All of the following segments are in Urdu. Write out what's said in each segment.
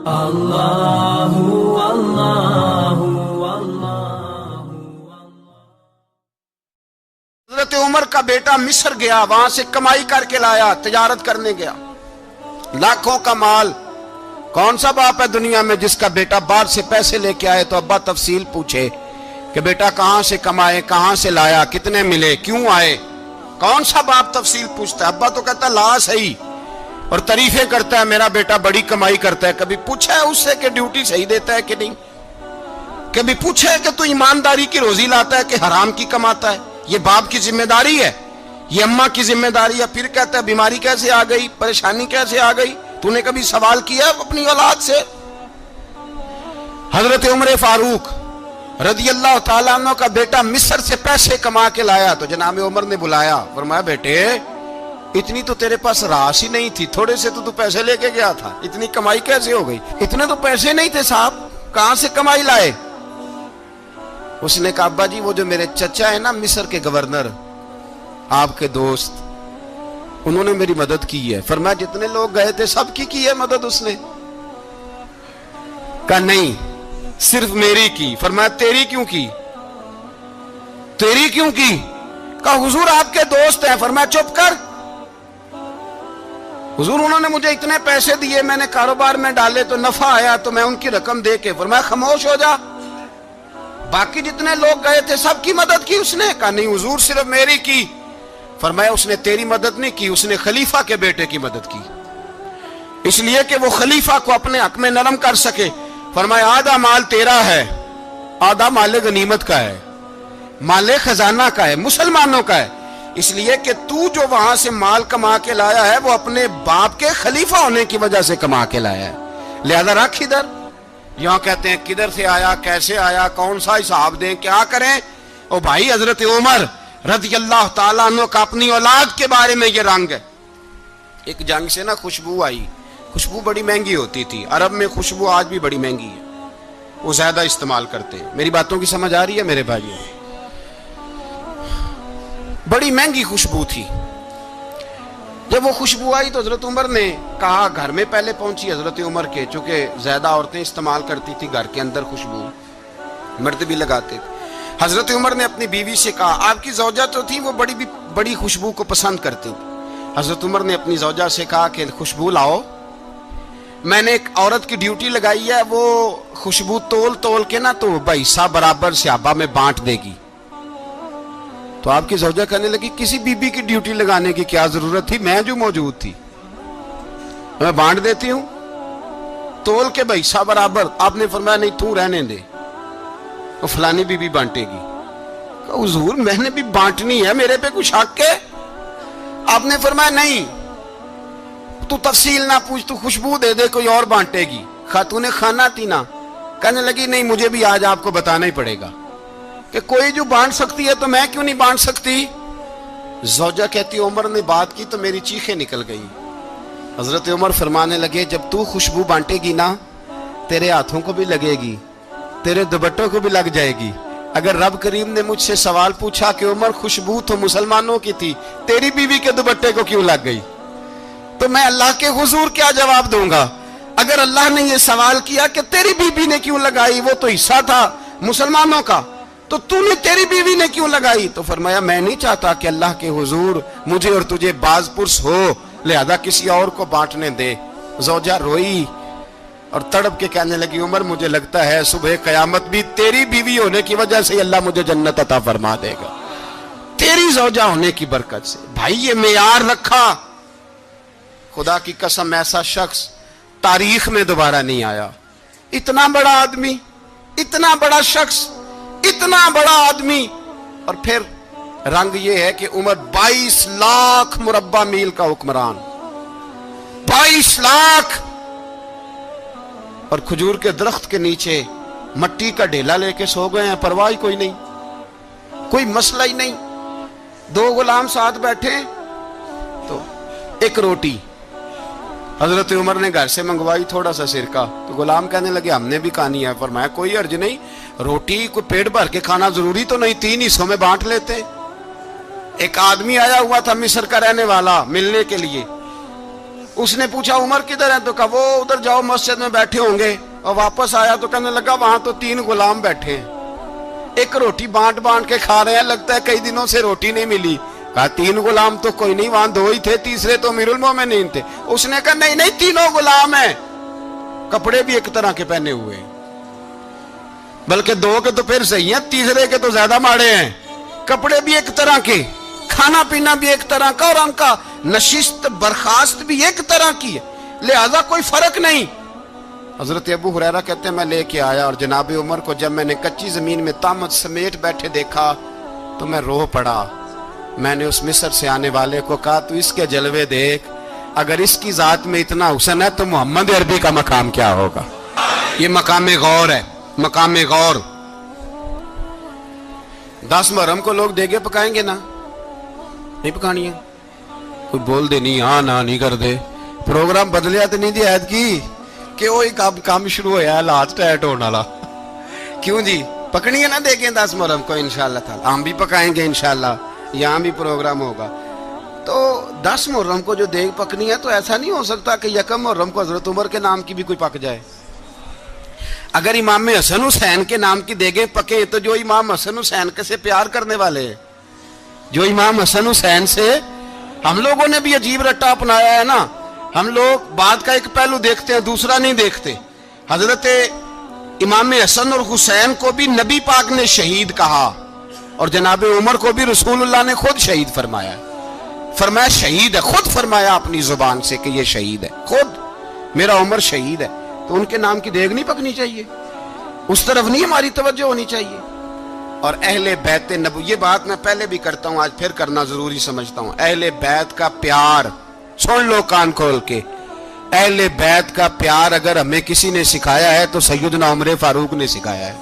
اللہ اللہ حضرت عمر کا بیٹا مصر گیا، وہاں سے کمائی کر کے لایا، تجارت کرنے گیا، لاکھوں کا مال۔ کون سا باپ ہے دنیا میں جس کا بیٹا باہر سے پیسے لے کے آئے تو ابا تفصیل پوچھے کہ بیٹا کہاں سے کمائے، کہاں سے لایا، کتنے ملے، کیوں آئے؟ کون سا باپ تفصیل پوچھتا ہے؟ ابا تو کہتا ہے لا صحیح، اور تعریفیں کرتا ہے میرا بیٹا بڑی کمائی کرتا ہے۔ کبھی پوچھا ہے اس سے کہ ڈیوٹی صحیح دیتا ہے کہ نہیں؟ کبھی پوچھا ہے کہ تو ایمانداری کی روزی لاتا ہے کہ حرام کی کماتا ہے؟ یہ باپ کی ذمہ داری ہے، یہ اماں کی ذمہ داری ہے۔ پھر کہتا ہے بیماری کیسے آ گئی، پریشانی کیسے آ گئی؟ تو نے کبھی سوال کیا اپنی اولاد سے؟ حضرت عمر فاروق رضی اللہ تعالیٰ عنہ کا بیٹا مصر سے پیسے کما کے لایا تو جناب عمر نے بلایا، فرمایا بیٹے اتنی تو تیرے پاس راس ہی نہیں تھی، تھوڑے سے تو پیسے لے کے گیا تھا، اتنی کمائی کیسے ہو گئی؟ اتنے تو پیسے نہیں تھے صاحب، کہاں سے کمائی لائے؟ اس نے کہا ابا جی وہ جو میرے چچا ہے نا مصر کے گورنر، آپ کے دوست، انہوں نے میری مدد کی ہے۔ فرمایا جتنے لوگ گئے تھے سب کی ہے مدد اس نے؟ کہا نہیں صرف میری کی۔ فرمایا تیری کیوں کی؟ تیری کیوں کی؟ کہا حضور آپ کے دوست ہیں۔ فرمایا چپ کر، حضور انہوں نے مجھے اتنے پیسے دیے، میں نے کاروبار میں ڈالے تو نفع آیا تو میں ان کی رقم دے کے۔ فرمایا خاموش ہو جا، باقی جتنے لوگ گئے تھے سب کی مدد کی اس نے؟ کہا نہیں حضور صرف میری کی۔ فرمایا اس نے تیری مدد نہیں کی، اس نے خلیفہ کے بیٹے کی مدد کی، اس لیے کہ وہ خلیفہ کو اپنے حق میں نرم کر سکے۔ فرمایا آدھا مال تیرا ہے، آدھا مال غنیمت کا ہے، مال خزانہ کا ہے، مسلمانوں کا ہے، اس لیے کہ تو جو وہاں سے مال کما کے لایا ہے وہ اپنے باپ کے خلیفہ ہونے کی وجہ سے کما کے لایا ہے، لہذا رکھ ادھر۔ یہاں کہتے ہیں کدھر سے آیا، کیسے آیا، کون سا حساب دیں، کیا کریں؟ او بھائی حضرت عمر رضی اللہ تعالیٰ عنہ کا اپنی اولاد کے بارے میں یہ رنگ ہے۔ ایک جنگ سے نا خوشبو آئی، خوشبو بڑی مہنگی ہوتی تھی، عرب میں خوشبو آج بھی بڑی مہنگی ہے، وہ زیادہ استعمال کرتے ہیں۔ میری باتوں کی سمجھ آ رہی ہے میرے بھائیوں؟ بڑی مہنگی خوشبو تھی۔ جب وہ خوشبو آئی تو حضرت عمر نے کہا، گھر میں پہلے پہنچی حضرت عمر کے، چونکہ زیادہ عورتیں استعمال کرتی تھی گھر کے اندر خوشبو، مرد بھی لگاتے تھے۔ حضرت عمر نے اپنی بیوی سے کہا، آپ کی زوجہ تو تھی وہ بڑی خوشبو کو پسند کرتی تھی۔ حضرت عمر نے اپنی زوجہ سے کہا کہ خوشبو لاؤ، میں نے ایک عورت کی ڈیوٹی لگائی ہے، وہ خوشبو تول کے نا تو حصہ برابر صحابہ میں بانٹ دے گی۔ تو آپ کی زوجہ کہنے لگی کسی بی بی کی ڈیوٹی لگانے کی کیا ضرورت تھی، میں جو موجود تھی میں بانٹ دیتی ہوں تول کے حصہ برابر۔ آپ نے فرمایا نہیں تو رہنے دے، وہ فلانی بی بی بانٹے گی۔ کہا حضور میں نے بھی بانٹنی ہے، میرے پہ کچھ حق ہے؟ آپ نے فرمایا نہیں تو تفصیل نہ پوچھ، تو خوشبو دے دے، کوئی اور بانٹے گی۔ خاتون خانہ تھی نا، کہنے لگی نہیں مجھے بھی آج آپ کو بتانا ہی پڑے گا کہ کوئی جو بانٹ سکتی ہے تو میں کیوں نہیں بانٹ سکتی؟ زوجہ کہتی عمر نے بات کی تو میری چیخیں نکل گئی۔ حضرت عمر فرمانے لگے جب تو خوشبو بانٹے گی نا تیرے ہاتھوں کو بھی لگے گی، تیرے دوپٹوں کو بھی لگ جائے گی۔ اگر رب کریم نے مجھ سے سوال پوچھا کہ عمر خوشبو تو مسلمانوں کی تھی، تیری بیوی کے دوپٹے کو کیوں لگ گئی، تو میں اللہ کے حضور کیا جواب دوں گا؟ اگر اللہ نے یہ سوال کیا کہ تیری بیوی نے کیوں لگائی، وہ تو حصہ تھا مسلمانوں کا، تو تو نے تیری بیوی نے کیوں لگائی؟ تو فرمایا میں نہیں چاہتا کہ اللہ کے حضور مجھے اور تجھے باز پرس ہو، لہذا کسی اور کو بانٹنے دے۔ زوجہ روئی اور تڑپ کے کہنے لگی عمر مجھے لگتا ہے صبح قیامت بھی تیری بیوی ہونے کی وجہ سے اللہ مجھے جنت عطا فرما دے گا، تیری زوجہ ہونے کی برکت سے۔ بھائی یہ معیار رکھا، خدا کی قسم ایسا شخص تاریخ میں دوبارہ نہیں آیا۔ اتنا بڑا آدمی، اتنا بڑا شخص، اتنا بڑا آدمی، اور پھر رنگ یہ ہے کہ عمر 22 لاکھ مربع میل کا حکمران، 22 لاکھ، اور کھجور کے درخت کے نیچے مٹی کا ڈھیلا لے کے سو گئے ہیں، پرواہ کوئی نہیں، کوئی مسئلہ ہی نہیں۔ 2 غلام ساتھ بیٹھے تو ایک روٹی حضرت عمر نے گھر سے منگوائی، تھوڑا سا سرکہ، تو غلام کہنے لگے ہم نے بھی کھانی ہے۔ فرمایا کوئی حرج نہیں، روٹی کو پیٹ بھر کے کھانا ضروری تو نہیں، 3 حصوں میں بانٹ لیتے۔ ایک آدمی آیا ہوا تھا مصر کا رہنے والا ملنے کے لیے، اس نے پوچھا عمر کدھر ہے؟ تو کہا وہ ادھر جاؤ مسجد میں بیٹھے ہوں گے. اور واپس آیا تو کہنے لگا وہاں تو 3 غلام بیٹھے ہیں, ایک روٹی بانٹ بانٹ کے کھا رہے ہیں, لگتا ہے کئی دنوں سے روٹی نہیں ملی. کہا 3 غلام تو کوئی نہیں, وہاں 2 ہی تھے, تیسرے تو امیر المومنین تھے. اس نے کہا نہیں نہیں, 3 غلام ہیں, کپڑے بھی ایک طرح کے پہنے ہوئے ہیں, بلکہ 2 کے تو پھر صحیح ہیں, تیسرے کے تو زیادہ ماڑے ہیں. کپڑے بھی ایک طرح کے, کھانا پینا بھی ایک طرح کا, اور ان کا نشست برخاست بھی ایک طرح کی ہے, لہذا کوئی فرق نہیں. حضرت ابو ہریرہ کہتے ہیں میں لے کے آیا, اور جناب عمر کو جب میں نے کچی زمین میں تامت سمیٹ بیٹھے دیکھا تو میں رو پڑا. میں نے اس مصر سے آنے والے کو کہا تو اس کے جلوے دیکھ, اگر اس کی ذات میں اتنا حسن ہے تو محمد عربی کا مقام کیا ہوگا. یہ مقام غور ہے, مقام غور. 10 محرم کو لوگ دیگے پکائیں گے نا, نہیں پکانی ہے, کوئی بول دے نہیں, ہاں نہ نہیں کر دے, پروگرام بدلیا تو نہیں دی عید کی کہ وہی کام شروع ہوا ہے لاسٹ ٹائٹ ہونے والا. کیوں جی, پکنی ہے نا دیکھیں 10 محرم کو انشاءاللہ تعالی, ہم بھی پکائیں گے انشاءاللہ, یہاں بھی پروگرام ہوگا. تو 10 محرم کو جو دیگ پکنی ہے تو ایسا نہیں ہو سکتا کہ 1 محرم کو حضرت عمر کے نام کی بھی کوئی پک جائے. اگر امام حسن حسین کے نام کی دیگیں پکے تو جو امام حسن حسین سے پیار کرنے والے ہیں, جو امام حسن حسین سے, ہم لوگوں نے بھی عجیب رٹا اپنایا ہے نا, ہم لوگ بات کا ایک پہلو دیکھتے ہیں دوسرا نہیں دیکھتے. حضرت امام حسن اور حسین کو بھی نبی پاک نے شہید کہا, اور جناب عمر کو بھی رسول اللہ نے خود شہید فرمایا. فرمایا شہید ہے, خود فرمایا اپنی زبان سے کہ یہ شہید ہے, خود میرا عمر شہید ہے. تو ان کے نام کی دیگ نہیں پکنی چاہیے, اس طرف نہیں ہماری توجہ ہونی چاہیے. اور اہل بیت نبو, یہ بات میں پہلے بھی کرتا ہوں, آج پھر کرنا ضروری سمجھتا ہوں. اہل بیت کا پیار, سن لو کان کھول کے, اہل بیت کا پیار اگر ہمیں کسی نے سکھایا ہے تو سیدنا عمر فاروق نے سکھایا ہے.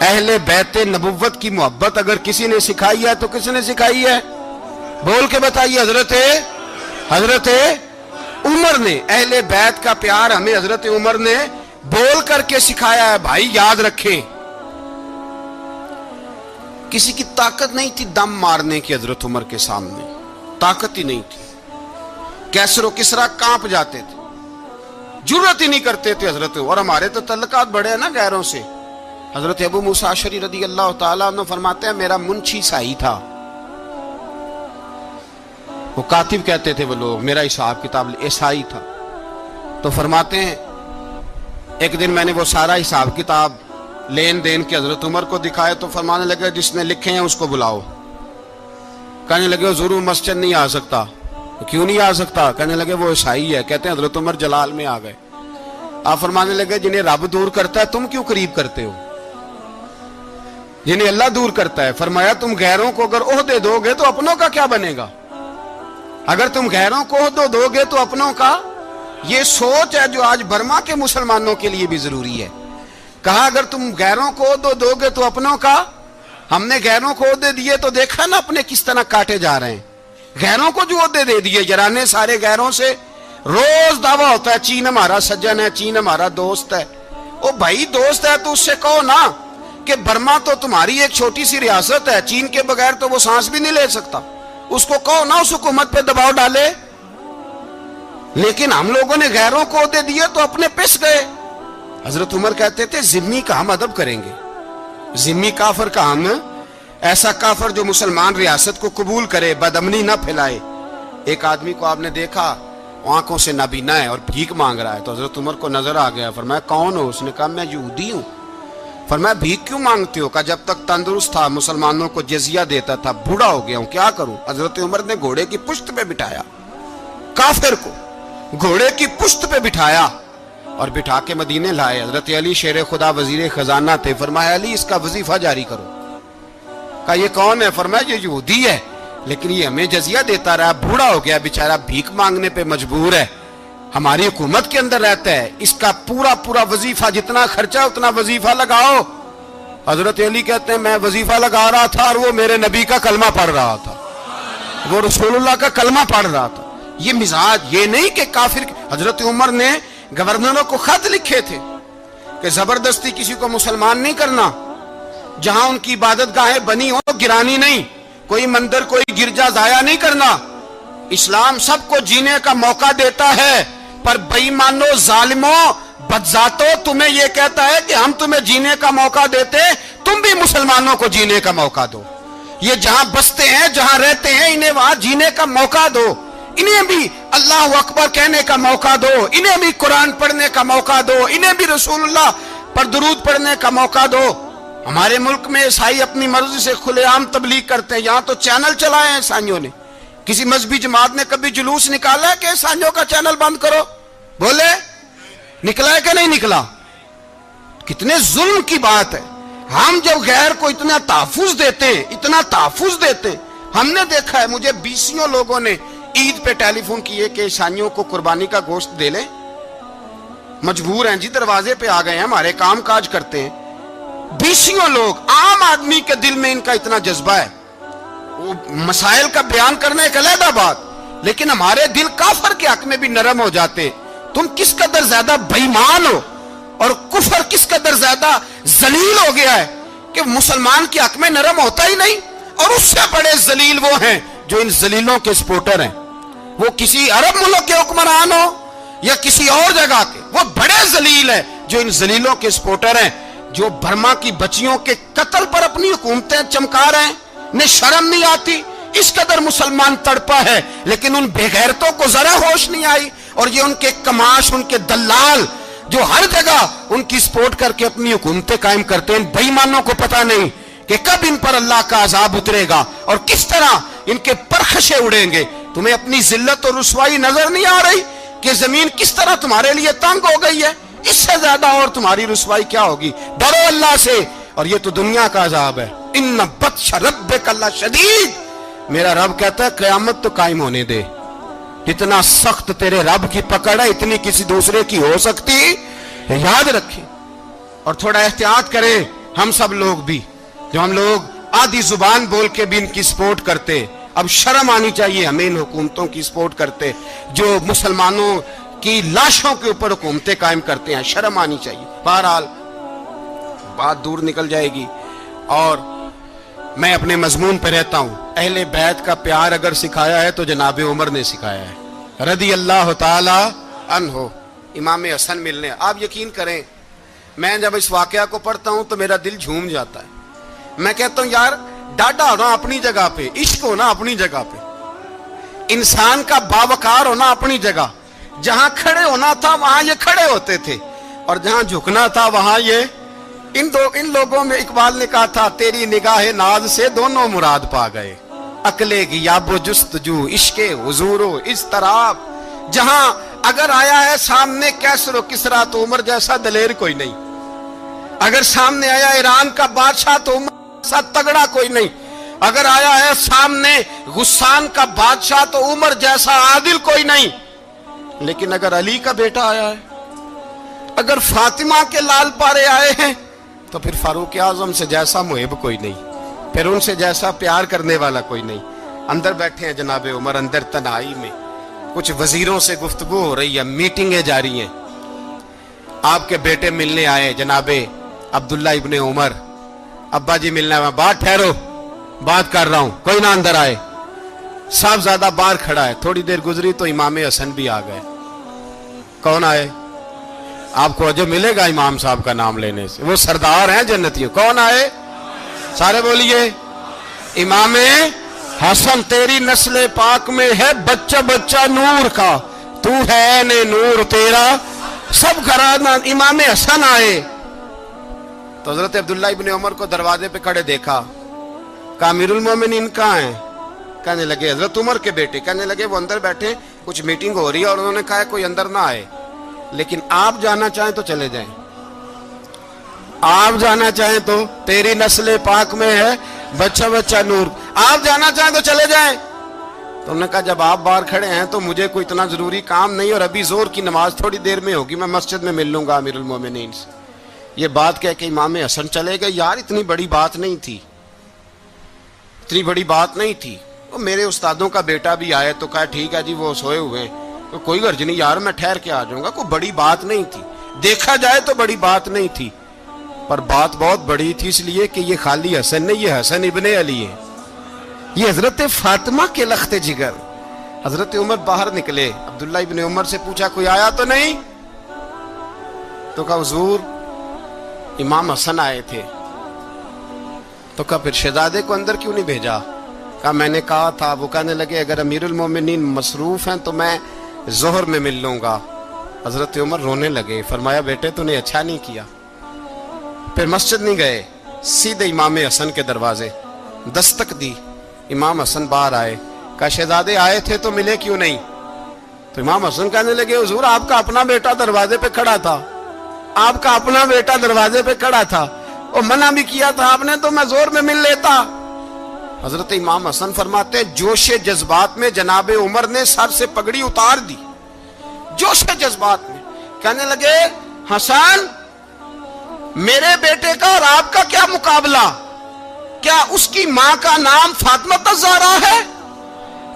اہل بیت نبوت کی محبت اگر کسی نے سکھائی ہے تو کس نے سکھائی ہے؟ بول کے بتائیے. حضرت عمر نے. اہل بیت کا پیار ہمیں حضرت عمر نے بول کر کے سکھایا ہے. بھائی یاد رکھیں, کسی کی طاقت نہیں تھی دم مارنے کی حضرت عمر کے سامنے, طاقت ہی نہیں تھی. کیسر و کسرا کانپ جاتے تھے, جرت ہی نہیں کرتے تھے حضرت. اور ہمارے تو تعلقات بڑے ہیں نا غیروں سے. حضرت ابو موسیٰ اشعری رضی اللہ تعالیٰ عنہ فرماتے ہیں میرا منشی سائی تھا, وہ کاتب کہتے تھے وہ لوگ, میرا حساب کتاب عیسائی تھا. تو فرماتے ہیں ایک دن میں نے وہ سارا حساب کتاب لین دین کے حضرت عمر کو دکھائے تو فرمانے لگے جس نے لکھے ہیں اس کو بلاؤ. کہنے لگے ضرور مسجد نہیں آ سکتا. کیوں نہیں آ سکتا؟ کہنے لگے وہ عیسائی ہے. کہتے ہیں حضرت عمر جلال میں آ گئے. آپ فرمانے لگے جنہیں رب دور کرتا ہے تم کیوں قریب کرتے ہو؟ جنہیں اللہ دور کرتا ہے. فرمایا تم غیروں کو اگر عہدے دو گے تو اپنوں کا کیا بنے گا؟ اگر تم غیروں کو عہدے دو گے تو اپنوں کا. یہ سوچ ہے جو آج برما کے مسلمانوں کے لیے بھی ضروری ہے. کہا اگر تم غیروں کو عہدے دو گے تو اپنوں کا. ہم نے غیروں کو عہدے دیے تو دیکھا نا اپنے کس طرح کاٹے جا رہے ہیں. غیروں کو جو عہدے دے دیے جرانے سارے غیروں سے. روز دعویٰ ہوتا ہے چین ہمارا سجن ہے, چین ہمارا دوست ہے. او بھائی دوست ہے تو اس سے کہو نا کہ برما تو تمہاری ایک چھوٹی سی ریاست ہے, چین کے بغیر تو وہ سانس بھی نہیں لے سکتا. اس کو کہو نا اس حکومت پہ دباؤ ڈالے. لیکن ہم لوگوں نے غیروں کو عہدے دیے تو اپنے پس گئے. حضرت عمر کہتے تھے ذمی کا ہم ادب کریں گے, ذمی کافر کا ہم, ایسا کافر جو مسلمان ریاست کو قبول کرے, بدامنی نہ پھیلائے. ایک آدمی کو آپ نے دیکھا آنکھوں سے نابینا ہے اور بھیک مانگ رہا ہے, تو حضرت عمر کو نظر آ گیا. فرمایا کون ہو؟ اس نے کہا میں یہودی ہوں. فرمایا بھیک کیوں مانگتے ہو؟ کہا جب تک تندرست تھا مسلمانوں کو جزیہ دیتا تھا, بوڑھا ہو گیا ہوں کیا کروں. حضرت عمر نے گھوڑے کی پشت پہ بٹھایا, کافر کو گھوڑے کی پشت پہ بٹھایا اور بٹھا کے مدینے لائے. حضرت علی شیر خدا وزیر خزانہ تھے. فرمایا علی اس کا وظیفہ جاری کرو. کہا یہ کون ہے؟ فرمایا یہ یہودی ہے لیکن یہ ہمیں جزیہ دیتا رہا, بوڑھا ہو گیا بیچارہ, بھیک مانگنے پہ مجبور ہے, ہماری حکومت کے اندر رہتا ہے, اس کا پورا وظیفہ جتنا خرچہ اتنا وظیفہ لگاؤ. حضرت علی کہتے ہیں میں وظیفہ لگا رہا تھا اور وہ میرے نبی کا کلمہ پڑھ رہا تھا, وہ رسول اللہ کا کلمہ پڑھ رہا تھا. یہ مزاج, یہ نہیں کہ کافر. حضرت عمر نے گورنروں کو خط لکھے تھے کہ زبردستی کسی کو مسلمان نہیں کرنا, جہاں ان کی عبادت گاہیں بنی ہو گرانی نہیں, کوئی مندر کوئی گرجا ضائع نہیں کرنا. اسلام سب کو جینے کا موقع دیتا ہے، پر بےایمانوں، ظالموں، بدذاتوں، تمہیں یہ کہتا ہے کہ ہم تمہیں جینے کا موقع دیتے، تم بھی مسلمانوں کو جینے کا موقع دو۔ یہ جہاں بستے ہیں، جہاں رہتے ہیں، انہیں وہاں جینے کا موقع دو، انہیں بھی اللہ اکبر کہنے کا موقع دو، انہیں بھی قرآن پڑھنے کا موقع دو، انہیں بھی رسول اللہ پر درود پڑھنے کا موقع دو۔ ہمارے ملک میں عیسائی اپنی مرضی سے کھلے عام تبلیغ کرتے ہیں، یہاں تو چینل چلائے ہیں عیسائیوں نے۔ کسی مذہبی جماعت نے کبھی جلوس نکالا ہے کہ عیسائیوں کا چینل بند کرو؟ بولے نکلا ہے کہ نہیں نکلا؟ کتنے ظلم کی بات ہے۔ ہم جب غیر کو اتنا تحفظ دیتے ہیں، اتنا تحفظ دیتے ہیں، ہم نے دیکھا ہے، مجھے بیسیوں لوگوں نے عید پہ ٹیلی فون کیے کہ عیسائیوں کو قربانی کا گوشت دے لیں، مجبور ہیں جی، دروازے پہ آ گئے ہیں، ہمارے کام کاج کرتے ہیں۔ بیسیوں لوگ، عام آدمی کے دل میں ان کا اتنا جذبہ ہے، وہ مسائل کا بیان کرنے ایک علیحدہ بات، لیکن ہمارے دل کافر کے حق میں بھی نرم ہو جاتے ہیں۔ تم کس قدر زیادہ بے ایمان ہو، اور کفر کس قدر زیادہ ذلیل ہو گیا ہے کہ مسلمان کے حق میں نرم ہوتا ہی نہیں۔ اور اس سے بڑے ذلیل وہ ہیں جو ان ذلیلوں کے سپورٹر ہیں، وہ کسی عرب ملک کے حکمران ہو یا کسی اور جگہ کے، وہ بڑے ذلیل ہیں جو ان ذلیلوں کے سپورٹر ہیں، جو برما کی بچیوں کے قتل پر اپنی حکومتیں چمکا رہے ہیں۔ انہیں شرم نہیں آتی، اس قدر مسلمان تڑپا ہے، لیکن ان بے غیرتوں کو ذرا ہوش نہیں آئی، اور یہ ان کے کماش، ان کے دلال جو ہر جگہ ان کی سپورٹ کر کے اپنی حکومتیں قائم کرتے ہیں، ان بے ایمانوں کو پتہ نہیں کہ کب ان پر اللہ کا عذاب اترے گا اور کس طرح ان کے پرخشے اڑیں گے۔ تمہیں اپنی ذلت اور رسوائی نظر نہیں آ رہی کہ زمین کس طرح تمہارے لیے تنگ ہو گئی ہے؟ اس سے زیادہ اور تمہاری رسوائی کیا ہوگی؟ ڈرو اللہ سے، اور یہ تو دنیا کا عذاب ہے۔ ان بطش ربک لشدید، میرا رب کہتا ہے قیامت تو قائم ہونے دے، جتنا سخت تیرے رب کی پکڑ ہے اتنی کسی دوسرے کی ہو سکتی ہے، یاد رکھیں۔ اور تھوڑا احتیاط کریں ہم سب لوگ بھی، جو ہم لوگ آدھی زبان بول کے بھی ان کی سپورٹ کرتے ہیں، اب شرم آنی چاہیے ہمیں ان حکومتوں کی سپورٹ کرتے جو مسلمانوں کی لاشوں کے اوپر حکومتیں قائم کرتے ہیں، شرم آنی چاہیے۔ بہرحال بات دور نکل جائے گی، اور میں اپنے مضمون پہ رہتا ہوں۔ اہل بیت کا پیار اگر سکھایا ہے تو جناب عمر نے سکھایا ہے رضی اللہ تعالی عنہ، امام حسن ملنے۔ آپ یقین کریں، میں جب اس واقعہ کو پڑھتا ہوں تو میرا دل جھوم جاتا ہے۔ میں کہتا ہوں یار، ڈاڈا ہونا اپنی جگہ پہ، عشق ہونا اپنی جگہ پہ، انسان کا باوقار ہونا اپنی جگہ، جہاں کھڑے ہونا تھا وہاں یہ کھڑے ہوتے تھے، اور جہاں جھکنا تھا وہاں یہ ان لوگوں میں اقبال نے کہا تھا تیری نگاہ ناز سے دونوں مراد پا گئے، عقل غیاب و جستجو، عشق حضور و اضطراب۔ جہاں اگر آیا ہے سامنے کیسر و کسرا تو عمر جیسا دلیر کوئی نہیں، اگر سامنے آیا ایران کا بادشاہ تو عمر جیسا تگڑا کوئی نہیں، اگر آیا ہے سامنے غسان کا بادشاہ تو عمر جیسا عادل کوئی نہیں، لیکن اگر علی کا بیٹا آیا ہے، اگر فاطمہ کے لال پارے آئے ہیں، تو پھر فاروق اعظم سے جیسا محب کوئی نہیں، پھر ان سے جیسا پیار کرنے والا کوئی نہیں۔ اندر بیٹھے ہیں جناب عمر، اندر تنہائی میں کچھ وزیروں سے گفتگو ہو رہی ہے، میٹنگیں جاری ہیں۔ آپ کے بیٹے ملنے آئے جناب عبداللہ ابن عمر، ابا جی ملنا ہے، بات ٹھہرو، بات کر رہا ہوں، کوئی نہ اندر آئے۔ صاحبزادہ باہر کھڑا ہے، تھوڑی دیر گزری تو امام حسن بھی آ گئے۔ کون آئے؟ آپ کو جو ملے گا امام صاحب کا نام لینے سے، وہ سردار ہیں جنتیوں۔ کون آئے؟ سارے بولیے، امام حسن، تیری نسل پاک میں ہے بچہ بچہ نور کا، تو ہے نے نور تیرا سب گھرانہ۔ امام حسن آئے تو حضرت عبداللہ ابن عمر کو دروازے پہ کھڑے دیکھا، کہا امیر المومنین کہاں ہیں؟ کہنے لگے حضرت عمر کے بیٹے، کہنے لگے وہ اندر بیٹھے، کچھ میٹنگ ہو رہی ہے، اور انہوں نے کہا کوئی اندر نہ آئے، لیکن آپ جانا چاہیں تو چلے جائیں، آپ جانا چاہیں تو، تیری نسل پاک میں ہے بچہ بچہ نور، آپ جانا چاہیں تو چلے جائیں۔ تو انہوں نے کہا جب آپ باہر کھڑے ہیں تو مجھے کوئی اتنا ضروری کام نہیں، اور ابھی زور کی نماز تھوڑی دیر میں ہوگی، میں مسجد میں مل لوں گا امیر المومنین سے۔ یہ بات کہہ کے امام حسن چلے گئے۔ یار اتنی بڑی بات نہیں تھی، اتنی بڑی بات نہیں تھی۔ وہ میرے استادوں کا بیٹا بھی آئے تو کہا ٹھیک ہے جی، وہ سوئے ہوئے ہیں، کوئی غرض نہیں یار، میں ٹھہر کے آ جاؤں گا، کوئی بڑی بات نہیں تھی، دیکھا جائے تو بڑی بات نہیں تھی، پر بات بہت بڑی تھی، اس لیے کہ یہ خالی حسن نہیں، یہ حسن ابن علی ہے، یہ حضرت فاطمہ کے لخت جگر، حضرت عمر باہر نکلے, عبداللہ ابن عمر سے پوچھا کوئی آیا تو نہیں؟ تو کہا حضور امام حسن آئے تھے. تو کہا پھر شہزادے کو اندر کیوں نہیں بھیجا؟ کہا میں نے کہا تھا. وہ کہنے لگے اگر امیر المومنین مصروف ہیں تو میں ظہر میں مل لوں گا. حضرت عمر رونے لگے, فرمایا بیٹے تو نے اچھا نہیں کیا. پھر مسجد نہیں گئے, سیدھے امام حسن کے دروازے دستک دی. امام حسن باہر آئے, کہا شہزادے آئے تھے تو ملے کیوں نہیں؟ تو امام حسن کہنے لگے حضور آپ کا اپنا بیٹا دروازے پہ کھڑا تھا, آپ کا اپنا بیٹا دروازے پہ کھڑا تھا, اور منع بھی کیا تھا آپ نے تو میں زور میں مل لیتا. حضرت امام حسن فرماتے جوش جذبات میں جناب عمر نے سر سے پگڑی اتار دی, جوش جذبات میں. کہنے لگے حسن میرے بیٹے کا اور آپ کا کیا مقابلہ؟ کیا اس کی ماں کا نام فاطمہ الزہرا ہے؟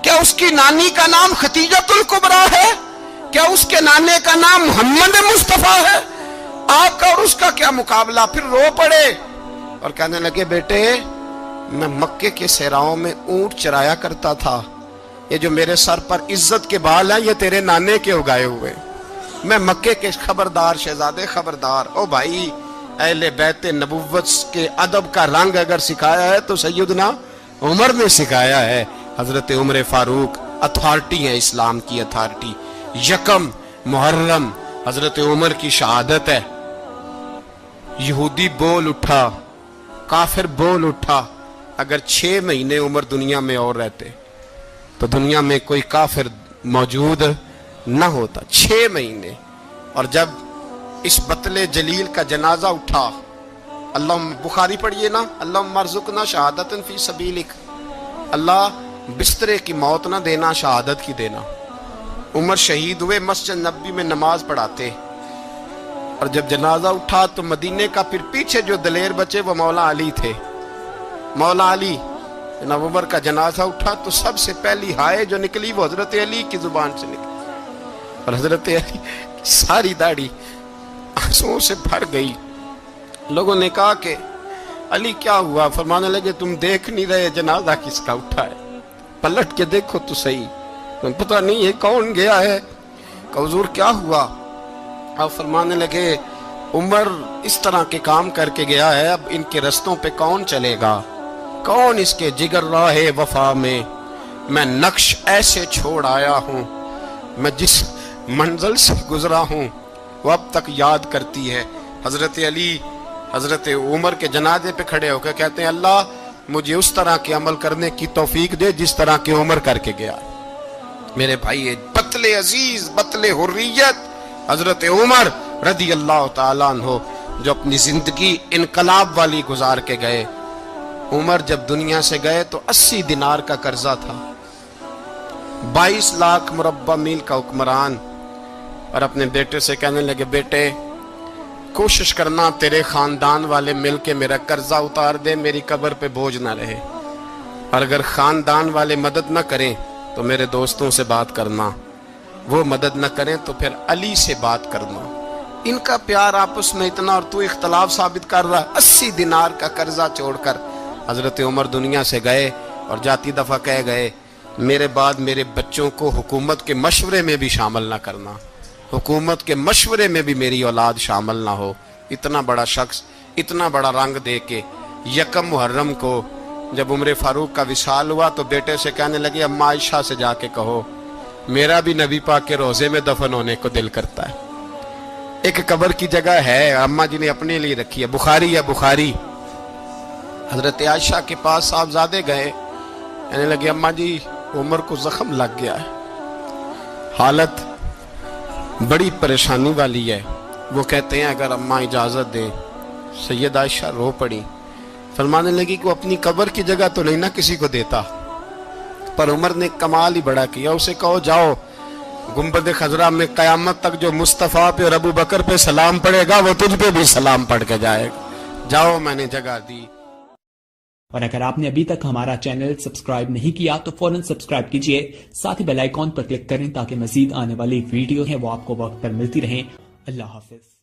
کیا اس کی نانی کا نام خدیجۃ الکبریٰ ہے؟ کیا اس کے نانے کا نام محمد مصطفیٰ ہے؟ آپ کا اور اس کا کیا مقابلہ؟ پھر رو پڑے اور کہنے لگے بیٹے میں مکے کے صحراؤں میں اونٹ چرایا کرتا تھا, یہ جو میرے سر پر عزت کے بال ہیں یہ تیرے نانے کے اگائے ہوئے. میں مکے کے خبردار شہزادے خبردار. او بھائی اہل بیت نبوت کے ادب کا رنگ اگر سکھایا ہے تو سیدنا عمر نے سکھایا ہے. حضرت عمر فاروق اتھارٹی ہے, اسلام کی اتھارٹی. یکم محرم حضرت عمر کی شہادت ہے. یہودی بول اٹھا, کافر بول اٹھا. اگر 6 مہینے عمر دنیا میں اور رہتے تو دنیا میں کوئی کافر موجود نہ ہوتا. 6 مہینے. اور جب اس بطل جلیل کا جنازہ اٹھا, اللہ بخاری پڑھیے نا, اللہ مرزقنا شہادت فی سبیلک, اللہ بسترے کی موت نہ دینا شہادت کی دینا. عمر شہید ہوئے, مسجد نبوی میں نماز پڑھاتے, اور جب جنازہ اٹھا تو مدینے کا پھر پیچھے جو دلیر بچے وہ مولا علی تھے. مولا علی, جناب عمر کا جنازہ اٹھا تو سب سے پہلی ہائے جو نکلی وہ حضرت علی کی زبان سے نکلی, اور حضرت علی ساری داڑھی آنسوؤں سے بھر گئی. لوگوں نے کہا کہ علی کیا ہوا؟ فرمانے لگے تم دیکھ نہیں رہے جنازہ کس کا اٹھا ہے, پلٹ کے دیکھو تو صحیح, تم پتہ نہیں یہ کون گیا ہے. کہ حضور کیا ہوا؟ آپ فرمانے لگے عمر اس طرح کے کام کر کے گیا ہے, اب ان کے رستوں پہ کون چلے گا؟ کون اس کے جگر راہ وفا میں؟ میں نقش ایسے چھوڑ آیا ہوں, میں جس منزل سے گزرا ہوں وہ اب تک یاد کرتی ہے. حضرت علی حضرت عمر کے جنازے پہ کھڑے ہو کے کہتے ہیں اللہ مجھے اس طرح کے عمل کرنے کی توفیق دے جس طرح کے عمر کر کے گیا. میرے بھائی بطل عزیز, بطل حریت حضرت عمر رضی اللہ تعالیٰ عنہ, جو اپنی زندگی انقلاب والی گزار کے گئے. عمر جب دنیا سے گئے تو 80 دینار کا قرضہ تھا, 22 لاکھ مربع میل کا حکمران. اور اپنے بیٹے سے کہنے لگے بیٹے کوشش کرنا تیرے خاندان والے مل کے میرا قرضہ اتار دے, میری قبر پہ بوجھ نہ رہے, اور اگر خاندان والے مدد نہ کریں تو میرے دوستوں سے بات کرنا, وہ مدد نہ کریں تو پھر علی سے بات کرنا. ان کا پیار آپس میں اتنا, اور تو اختلاف ثابت کر رہا. 80 دینار کا قرضہ چھوڑ کر حضرت عمر دنیا سے گئے, اور جاتی دفعہ کہہ گئے میرے بعد میرے بچوں کو حکومت کے مشورے میں بھی شامل نہ کرنا, حکومت کے مشورے میں بھی میری اولاد شامل نہ ہو. اتنا بڑا شخص اتنا بڑا رنگ دے کے یکم محرم کو جب عمر فاروق کا وصال ہوا تو بیٹے سے کہنے لگے اماں عائشہ سے جا کے کہو میرا بھی نبی پاک کے روزے میں دفن ہونے کو دل کرتا ہے. ایک قبر کی جگہ ہے اماں جی نے اپنے لیے رکھی ہے, بخاری ہے بخاری. حضرت عائشہ کے پاس صاحبزادے گئے, کہنے لگے اماں جی عمر کو زخم لگ گیا ہے, حالت بڑی پریشانی والی ہے. وہ کہتے ہیں اگر اماں اجازت دیں. سید عائشہ رو پڑی, فرمانے لگی کہ وہ اپنی قبر کی جگہ تو نہیں نہ کسی کو دیتا, پر عمر نے کمال ہی بڑا کیا. اسے کہو جاؤ گنبد خضرا میں قیامت تک جو مصطفیٰ پہ اور ابو بکر پہ سلام پڑے گا وہ تجھ پہ بھی سلام پڑھ کے جائے گا, جاؤ میں نے جگہ دی. اور اگر آپ نے ابھی تک ہمارا چینل سبسکرائب نہیں کیا تو فوراً سبسکرائب کیجئے, ساتھ ہی بیل آئیکن پر کلک کریں تاکہ مزید آنے والی ویڈیو ہیں وہ آپ کو وقت پر ملتی رہیں. اللہ حافظ.